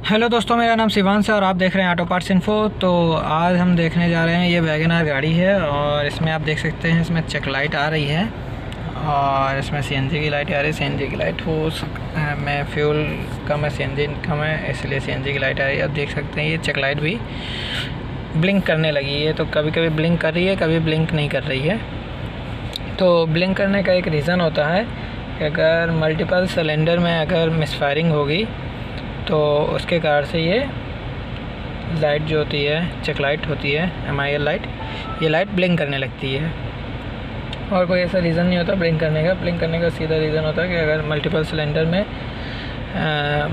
Hello दोस्तों, मेरा नाम शिवांश है और आप देख रहे हैं ऑटो पार्ट्स इन्फो। तो आज हम देखने जा रहे हैं, ये वैगनआर गाड़ी है और इसमें आप देख सकते हैं इसमें चेक लाइट आ रही है और इसमें सीएनजी की लाइट आ रही है। सीएनजी की लाइट में फ्यूल कम है, सीएनजी कम है, इसलिए सीएनजी की लाइट आ रही है। आप देख सकते हैं ये चेक लाइट भी ब्लिंक करने लगी है। तो कभी कभी ब्लिंक कर रही है, कभी ब्लिंक नहीं कर रही है। तो ब्लिंक करने का एक रीज़न होता है कि अगर मल्टीपल सिलेंडर में अगर मिसफायरिंग होगी तो उसके कारण से ये लाइट जो होती है, चेक लाइट होती है, MIL लाइट, ये लाइट ब्लिंक करने लगती है। और कोई ऐसा रीज़न नहीं होता ब्लिंक करने का। ब्लिंक करने का सीधा रीज़न होता है कि अगर मल्टीपल सिलेंडर में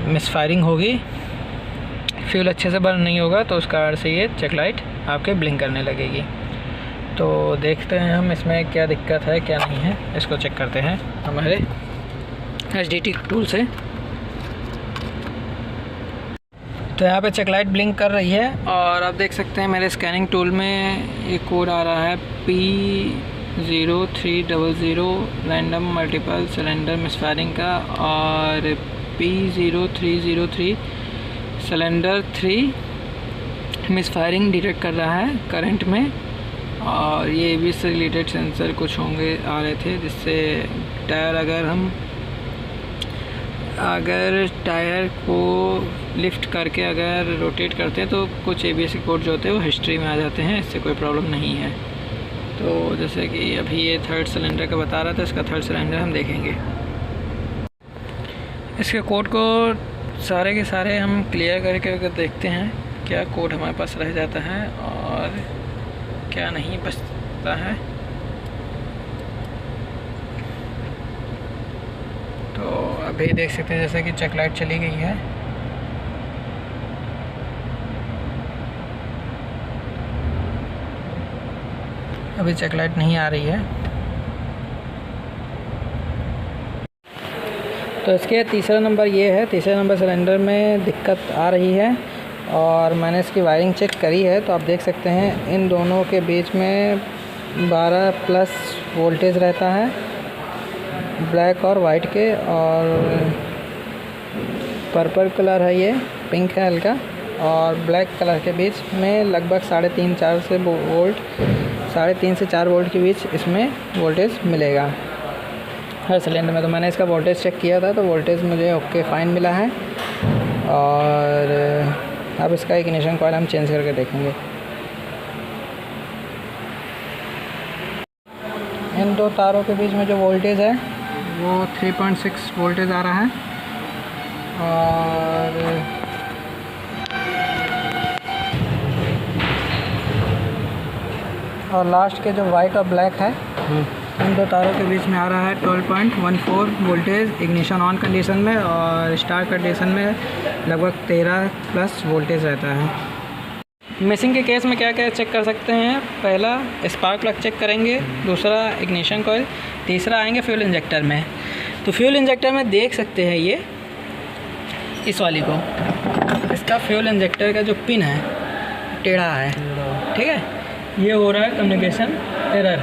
मिसफायरिंग होगी, फ्यूल अच्छे से बर्न नहीं होगा, तो उस कारण से ये चेक लाइट आपके ब्लिंक करने लगेगी। तो देखते हैं हम इसमें क्या दिक्कत है क्या नहीं है, इसको चेक करते हैं हमारे HDT टूल से। तो यहाँ पे चेक लाइट ब्लिंक कर रही है और आप देख सकते हैं मेरे स्कैनिंग टूल में ये कोड आ रहा है P0300 random multiple cylinder misfiring का, और P0303 सिलेंडर 3 मिसफायरिंग डिटेक्ट कर रहा है करंट में। और ये ABS से रिलेटेड सेंसर कुछ होंगे आ रहे थे, जिससे टायर अगर टायर को लिफ्ट करके अगर रोटेट करते हैं तो कुछ ABS के कोड जो होते हैं वो हिस्ट्री में आ जाते हैं। इससे कोई प्रॉब्लम नहीं है। तो जैसे कि अभी ये थर्ड सिलेंडर का बता रहा था, इसका थर्ड सिलेंडर हम देखेंगे। इसके कोड को सारे के सारे हम क्लियर करके अगर देखते हैं क्या कोड हमारे पास रह जाता है और क्या नहीं बचता है। तो अभी देख सकते हैं जैसे कि चेक लाइट चली गई है। अभी चेक लाइट नहीं आ रही है। तो इसके तीसरा नंबर ये है, तीसरे नंबर सिलेंडर में दिक्कत आ रही है और मैंने इसकी वायरिंग चेक करी है। तो आप देख सकते हैं इन दोनों के बीच में 12+ वोल्टेज रहता है, ब्लैक और वाइट के, और पर्पल कलर है, ये पिंक है हल्का, और ब्लैक कलर के बीच में लगभग 3.5 से 4 वोल्ट के बीच इसमें वोल्टेज मिलेगा हर सिलेंडर में। तो मैंने इसका वोल्टेज चेक किया था, तो वोल्टेज मुझे ओके फाइन मिला है। और अब इसका इग्निशन कॉइल हम चेंज करके देखेंगे। इन दो तारों के बीच में जो वोल्टेज है वो 3.6 वोल्टेज आ रहा है, और लास्ट के जो वाइट और ब्लैक है इन दो तारों के बीच में आ रहा है 12.14 वोल्टेज इग्निशन ऑन कंडीशन में, और स्टार्ट कंडीशन में लगभग 13+ वोल्टेज रहता है। मिसिंग के केस में क्या क्या चेक कर सकते हैं? पहला स्पार्क प्लग चेक करेंगे, दूसरा इग्निशन कॉइल, तीसरा आएंगे फ्यूल इंजेक्टर में। तो फ्यूल इंजेक्टर में देख सकते हैं ये इस वाली को, इसका फ्यूल इंजेक्टर का जो पिन है टेढ़ा है, ठीक है। ये हो रहा है कम्युनिकेशन एरर,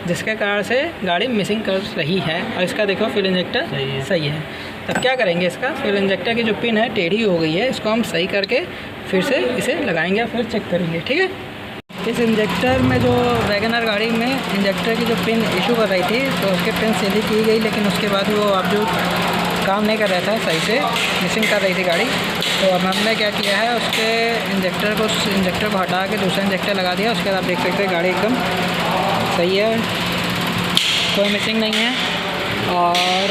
जिसके कारण से गाड़ी मिसिंग कर रही है। और इसका देखो फ्यूल इंजेक्टर सही है। तब क्या करेंगे, इसका फ्यूल इंजेक्टर की जो पिन है टेढ़ी हो गई है, इसको हम सही करके फिर से इसे लगाएंगे और फिर चेक करेंगे, ठीक है। इस इंजेक्टर में जो वैगनआर गाड़ी में इंजेक्टर की जो पिन इशू कर रही थी, तो उसके पिन सीधी की गई, लेकिन उसके बाद वो अब जो काम नहीं कर रहा था सही से, मिसिंग कर रही थी गाड़ी। तो अब हमने क्या किया है, उसके इंजेक्टर को हटा के दूसरा इंजेक्टर लगा दिया। उसके बाद आप देख सकते हैं गाड़ी एकदम सही है, कोई मिसिंग नहीं है। और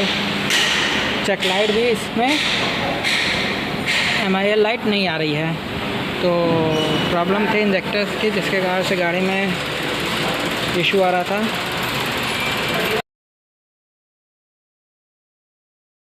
चेक लाइट भी इसमें MIL लाइट नहीं आ रही है। तो प्रॉब्लम थी इंजेक्टर्स की, जिसके कारण से गाड़ी में इशू आ रहा था।